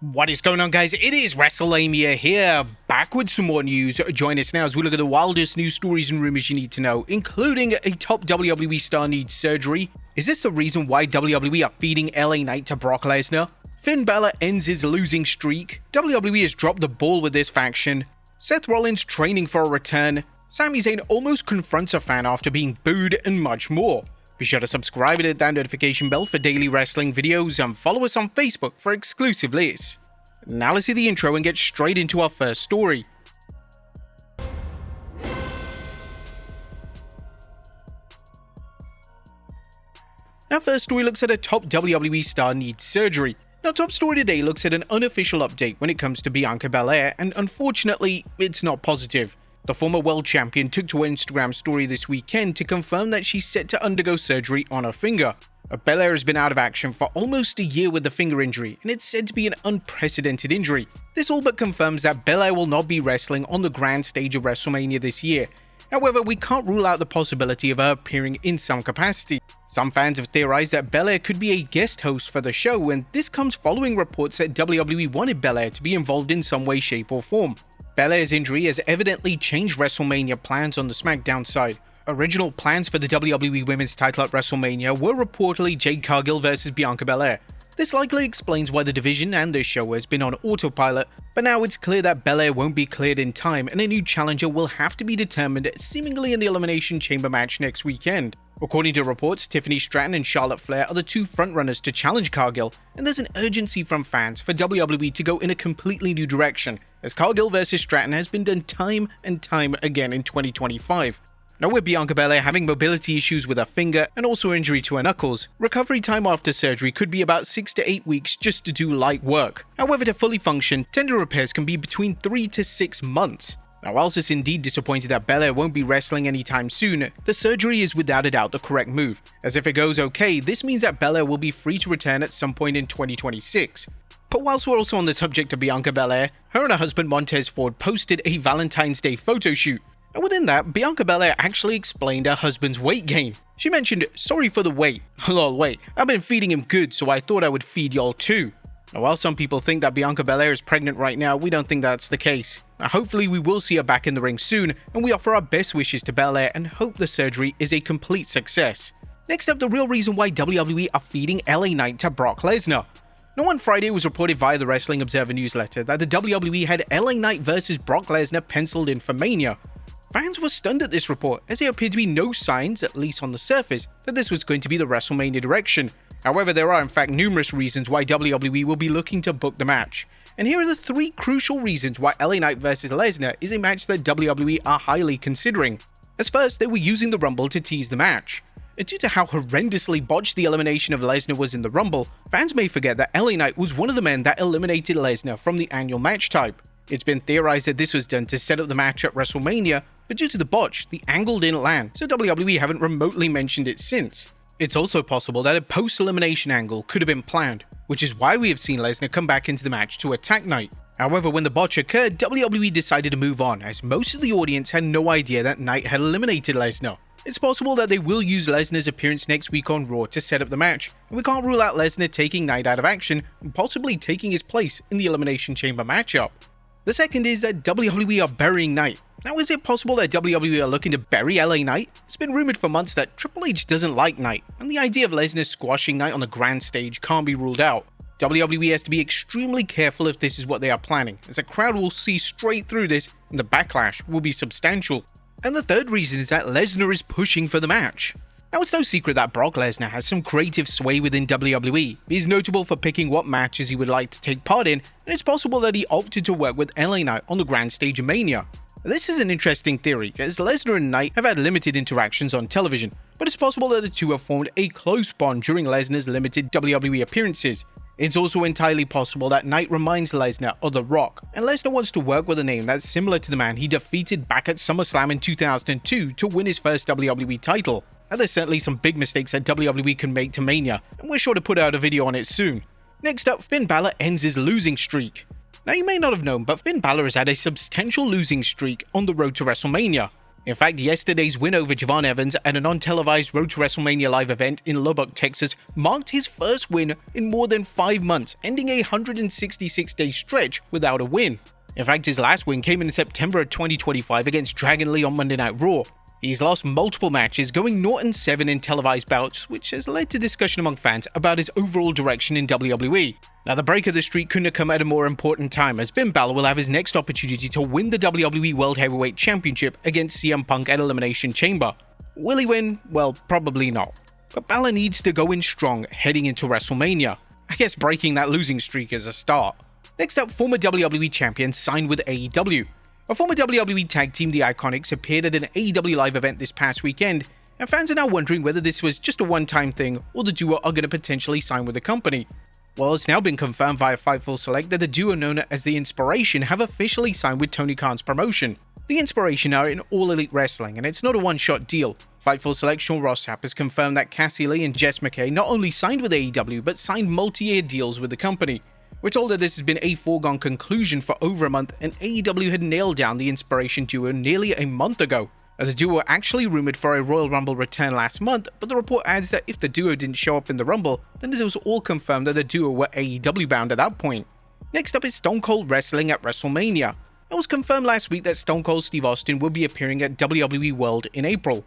What is going on, guys? It is Wrestlelamia here, back with some more news. Join us now as we look at the wildest news stories and rumors you need to know, including a top WWE star needs surgery. Is this the reason why WWE are feeding LA Knight to Brock Lesnar? Finn Balor ends his losing streak. WWE has dropped the ball with this faction. Seth Rollins training for a return. Sami Zayn almost confronts a fan after being booed, and much more. Be sure to subscribe and hit that notification bell for daily wrestling videos, and follow us on Facebook for exclusive lists. Now let's see the intro and get straight into our first story. Our first story looks at a top WWE star needs surgery. Our top story today looks at an unofficial update when it comes to Bianca Belair, and unfortunately, it's not positive. The former world champion took to her Instagram story this weekend to confirm that she's set to undergo surgery on her finger. Belair has been out of action for almost a year with the finger injury, and it's said to be an unprecedented injury. This all but confirms that Belair will not be wrestling on the grand stage of WrestleMania this year. However, we can't rule out the possibility of her appearing in some capacity. Some fans have theorized that Belair could be a guest host for the show, and this comes following reports that WWE wanted Belair to be involved in some way, shape or form. Belair's injury has evidently changed WrestleMania plans on the SmackDown side. Original plans for the WWE Women's title at WrestleMania were reportedly Jade Cargill versus Bianca Belair. This likely explains why the division and the show has been on autopilot, but now it's clear that Belair won't be cleared in time and a new challenger will have to be determined seemingly in the Elimination Chamber match next weekend. According to reports, Tiffany Stratton and Charlotte Flair are the two frontrunners to challenge Cargill, and there's an urgency from fans for WWE to go in a completely new direction, as Cargill versus Stratton has been done time and time again in 2025. Now, with Bianca Belair having mobility issues with her finger and also injury to her knuckles, recovery time after surgery could be about 6 to 8 weeks just to do light work. However, to fully function, tender repairs can be between 3 to 6 months. Now, whilst it's indeed disappointed that Belair won't be wrestling anytime soon, the surgery is without a doubt the correct move, as if it goes okay, this means that Belair will be free to return at some point in 2026. But whilst we're also on the subject of Bianca Belair, her and her husband Montez Ford posted a Valentine's Day photo shoot. And within that, Bianca Belair actually explained her husband's weight gain. She mentioned, "Sorry for the wait. Lol, wait. I've been feeding him good, so I thought I would feed y'all too." Now, while some people think that Bianca Belair is pregnant right now, we don't think that's the case. Now, hopefully we will see her back in the ring soon, and we offer our best wishes to Belair and hope the surgery is a complete success. Next up, the real reason why WWE are feeding LA Knight to Brock Lesnar. Now, on Friday, it was reported via the Wrestling Observer newsletter that the WWE had LA Knight versus Brock Lesnar penciled in for Mania. Fans were stunned at this report, as there appeared to be no signs, at least on the surface, that this was going to be the WrestleMania direction. However, there are in fact numerous reasons why WWE will be looking to book the match. And here are the 3 crucial reasons why LA Knight vs Lesnar is a match that WWE are highly considering. As first, they were using the Rumble to tease the match. And due to how horrendously botched the elimination of Lesnar was in the Rumble, fans may forget that LA Knight was one of the men that eliminated Lesnar from the annual match type. It's been theorized that this was done to set up the match at WrestleMania, but due to the botch, the angle didn't land, so WWE haven't remotely mentioned it since. It's also possible that a post-elimination angle could have been planned, which is why we have seen Lesnar come back into the match to attack Knight. However, when the botch occurred, WWE decided to move on, as most of the audience had no idea that Knight had eliminated Lesnar. It's possible that they will use Lesnar's appearance next week on Raw to set up the match, and we can't rule out Lesnar taking Knight out of action and possibly taking his place in the Elimination Chamber matchup. The second is that WWE are burying Knight. Now, is it possible that WWE are looking to bury LA Knight? It's been rumored for months that Triple H doesn't like Knight, and the idea of Lesnar squashing Knight on the grand stage can't be ruled out. WWE has to be extremely careful if this is what they are planning, as the crowd will see straight through this and the backlash will be substantial. And the third reason is that Lesnar is pushing for the match. Now, it's no secret that Brock Lesnar has some creative sway within WWE. He's notable for picking what matches he would like to take part in, and it's possible that he opted to work with LA Knight on the grand stage of Mania. This is an interesting theory, as Lesnar and Knight have had limited interactions on television, but it's possible that the two have formed a close bond during Lesnar's limited WWE appearances. It's also entirely possible that Knight reminds Lesnar of The Rock, and Lesnar wants to work with a name that's similar to the man he defeated back at SummerSlam in 2002 to win his first WWE title. Now, there's certainly some big mistakes that WWE can make to Mania, and we're sure to put out a video on it soon. Next up, Finn Balor ends his losing streak. Now, you may not have known, but Finn Balor has had a substantial losing streak on the road to WrestleMania. In fact, yesterday's win over Javon Evans at a non-televised Road to WrestleMania live event in Lubbock, Texas, marked his first win in more than 5 months, ending a 166-day stretch without a win. In fact, his last win came in September of 2025 against Dragon Lee on Monday Night Raw. He's lost multiple matches, going 0-7 in televised bouts, which has led to discussion among fans about his overall direction in WWE. Now, the break of the streak couldn't have come at a more important time, as Balor will have his next opportunity to win the WWE World Heavyweight Championship against CM Punk at Elimination Chamber. Will he win? Well, probably not. But Balor needs to go in strong heading into WrestleMania. I guess breaking that losing streak is a start. Next up, former WWE champion signed with AEW. A former WWE tag team, The Iconics, appeared at an AEW live event this past weekend, and fans are now wondering whether this was just a one-time thing or the duo are going to potentially sign with the company. Well, it's now been confirmed via Fightful Select that the duo known as The Inspiration have officially signed with Tony Khan's promotion. The Inspiration are in All Elite Wrestling, and it's not a one-shot deal. Fightful Select Sean Rossap has confirmed that Cassie Lee and Jess McKay not only signed with AEW, but signed multi-year deals with the company. We're told that this has been a foregone conclusion for over a month, and AEW had nailed down the Inspiration duo nearly a month ago. The duo were actually rumored for a Royal Rumble return last month, but the report adds that if the duo didn't show up in the Rumble, then it was all confirmed that the duo were AEW bound at that point. Next up is Stone Cold wrestling at WrestleMania. It was confirmed last week that Stone Cold Steve Austin will be appearing at WWE World in April.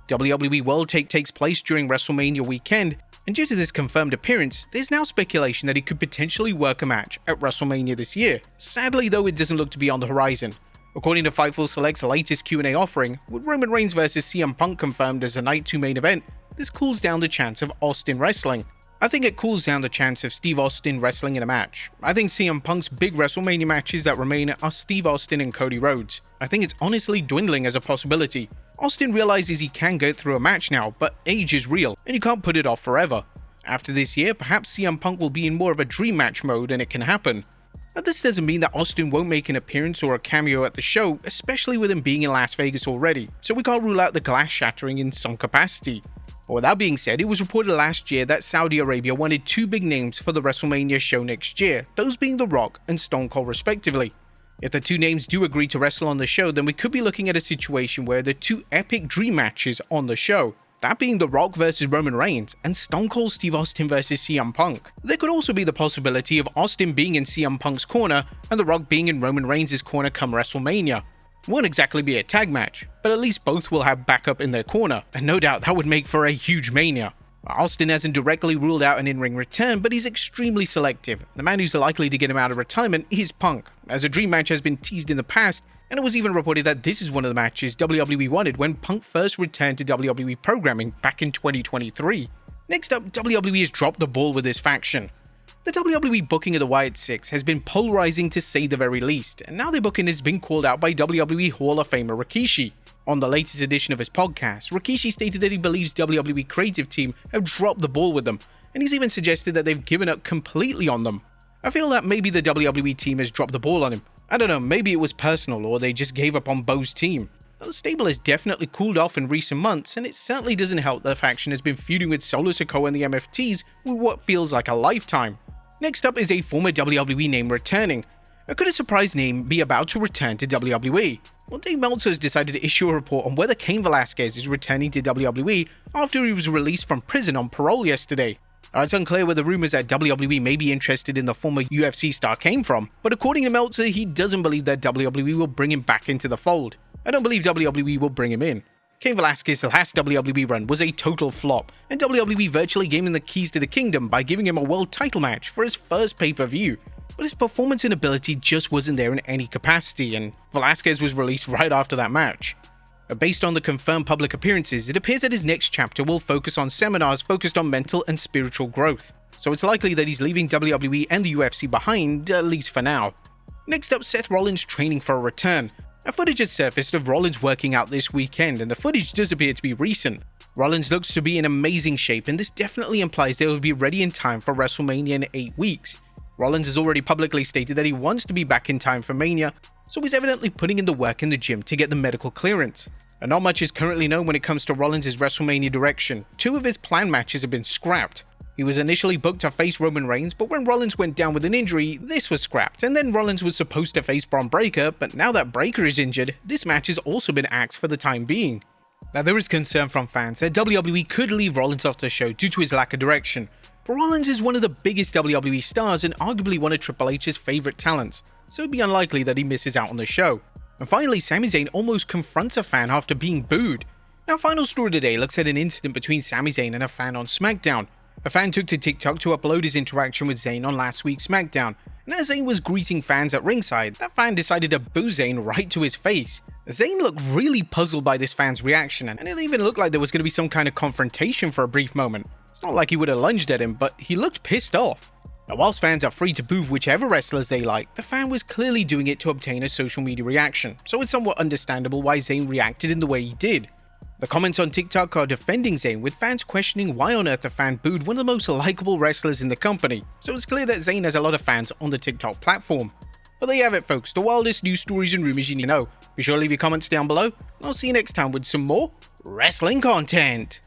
WWE World takes place during WrestleMania weekend, and due to this confirmed appearance, there's now speculation that he could potentially work a match at WrestleMania this year. Sadly though, it doesn't look to be on the horizon. According to Fightful Select's latest Q&A offering, with Roman Reigns vs CM Punk confirmed as a Night 2 main event, this cools down the chance of Austin wrestling. I think it cools down the chance of Steve Austin wrestling in a match. I think CM Punk's big WrestleMania matches that remain are Steve Austin and Cody Rhodes. I think it's honestly dwindling as a possibility. Austin realizes he can go through a match now, but age is real, and you can't put it off forever. After this year, perhaps CM Punk will be in more of a dream match mode and it can happen. But this doesn't mean that Austin won't make an appearance or a cameo at the show, especially with him being in Las Vegas already, so we can't rule out the glass shattering in some capacity. But with that being said, it was reported last year that Saudi Arabia wanted 2 big names for the WrestleMania show next year, those being The Rock and Stone Cold respectively. If the 2 names do agree to wrestle on the show, then we could be looking at a situation where the 2 epic dream matches on the show, that being The Rock vs Roman Reigns and Stone Cold Steve Austin vs CM Punk. There could also be the possibility of Austin being in CM Punk's corner and The Rock being in Roman Reigns' corner come WrestleMania. It won't exactly be a tag match, but at least both will have backup in their corner, and no doubt that would make for a huge mania. Austin hasn't directly ruled out an in-ring return, but he's extremely selective. The man who's likely to get him out of retirement is Punk, as a dream match has been teased in the past, and it was even reported that this is one of the matches WWE wanted when Punk first returned to WWE programming back in 2023. Next up, WWE has dropped the ball with this faction. The WWE booking of the Wyatt Six has been polarizing to say the very least, and now their booking has been called out by WWE Hall of Famer Rikishi. On the latest edition of his podcast, Rikishi stated that he believes WWE creative team have dropped the ball with them, and he's even suggested that they've given up completely on them. I feel that maybe the WWE team has dropped the ball on him. I don't know, maybe it was personal or they just gave up on Bo's team. The stable has definitely cooled off in recent months, and it certainly doesn't help that the faction has been feuding with Solo Sikoa and the MFTs with what feels like a lifetime. Next up is a former WWE name returning. Could a surprise name be about to return to WWE? Well, Dave Meltzer has decided to issue a report on whether Cain Velasquez is returning to WWE after he was released from prison on parole yesterday. It's unclear where the rumors that WWE may be interested in the former UFC star came from, but according to Meltzer, he doesn't believe that WWE will bring him back into the fold. I don't believe WWE will bring him in. Cain Velasquez's last WWE run was a total flop, and WWE virtually gave him the keys to the kingdom by giving him a world title match for his first pay-per-view. But his performance and ability just wasn't there in any capacity, and Velasquez was released right after that match. Based on the confirmed public appearances, it appears that his next chapter will focus on seminars focused on mental and spiritual growth, so it's likely that he's leaving WWE and the UFC behind, at least for now. Next up, Seth Rollins training for a return. A footage has surfaced of Rollins working out this weekend, and the footage does appear to be recent. Rollins looks to be in amazing shape, and this definitely implies they will be ready in time for WrestleMania in 8 weeks. Rollins has already publicly stated that he wants to be back in time for Mania, so he's evidently putting in the work in the gym to get the medical clearance. And not much is currently known when it comes to Rollins' WrestleMania direction. 2 of his planned matches have been scrapped. He was initially booked to face Roman Reigns, but when Rollins went down with an injury, this was scrapped, and then Rollins was supposed to face Braun Breaker, but now that Breaker is injured, this match has also been axed for the time being. Now there is concern from fans that WWE could leave Rollins off the show due to his lack of direction, but Rollins is one of the biggest WWE stars and arguably one of Triple H's favourite talents, so it'd be unlikely that he misses out on the show. And finally, Sami Zayn almost confronts a fan after being booed. Our final story today looks at an incident between Sami Zayn and a fan on SmackDown. A fan took to TikTok to upload his interaction with Zayn on last week's SmackDown, and as Zayn was greeting fans at ringside, that fan decided to boo Zayn right to his face. Zayn looked really puzzled by this fan's reaction, and it even looked like there was going to be some kind of confrontation for a brief moment. It's not like he would have lunged at him, but he looked pissed off. Now, whilst fans are free to boo whichever wrestlers they like, the fan was clearly doing it to obtain a social media reaction, so it's somewhat understandable why Zayn reacted in the way he did. The comments on TikTok are defending Zayn, with fans questioning why on earth the fan booed one of the most likable wrestlers in the company, so it's clear that Zayn has a lot of fans on the TikTok platform. But there you have it folks, the wildest news stories and rumors you need to know. Be sure to leave your comments down below, and I'll see you next time with some more wrestling content.